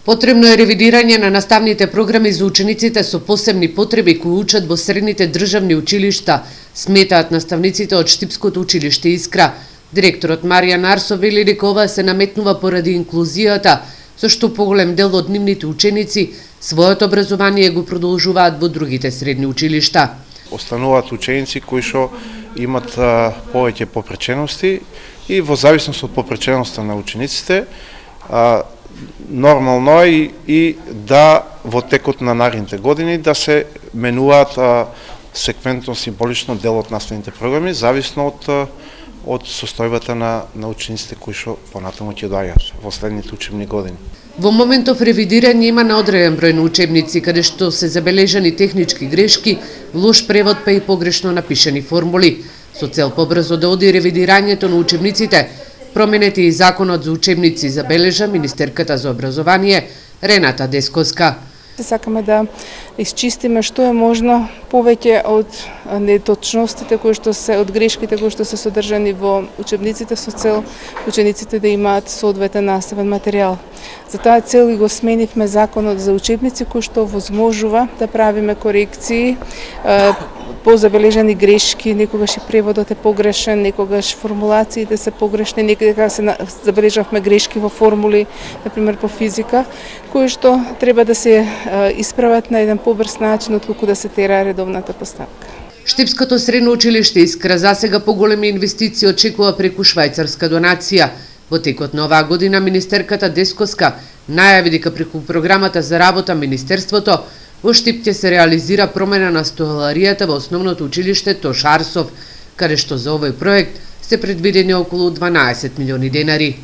Потребно е ревидирање на наставните програми за учениците со посебни потреби кои учат во средните државни училишта, сметаат наставниците од Штипското училиште Искра. Директорот Маријан Арсов вели дека ова се наметнува поради инклузијата, со што поголем дел од нивните ученици своето образование го продолжуваат во другите средни училишта. Остануваат ученици кои што имат повеќе попречености и во зависност од попреченоста на учениците, нормално е и да во текот на наредните години да се менуваат секвентно символично дел од наставните програми, зависно од состојбата на учениците кои што понатаму ќе доаѓаат во следните учебни години. Во моментов ревидирање има на одреден број на учебници каде што се забележани технички грешки, лош превод па и погрешно напишани формули. Со цел побрзо да оди ревидирањето на учебниците, променете и законот за учебници, забележа министерката за образование Рената Десковска. Сакаме да исчистиме што е можно повеќе од неточностите од грешките кои што се содржани во учебниците со цел учениците да имаат соодветен наставен материјал. За таа цел и го сменивме законот за учебници кој што возможува да правиме корекции по забележани грешки, некогаш и преводот е погрешен, некогаш формулациите се погрешни, некогаш се забележавме грешки во формули, например по физика, кои што треба да се исправат на еден побрз начин отколку да се тера редовната поставка. Штипското средно училиште Искра засега поголеми инвестиции очекува преку швајцарска донација. Во текот на оваа година министерката Десковска најави дека преку програмата за работа Министерството во Штип ќе се реализира промена на столаријата во основното училиште Тош Арсов, каде што за овој проект се предвидени околу 12 милиони денари.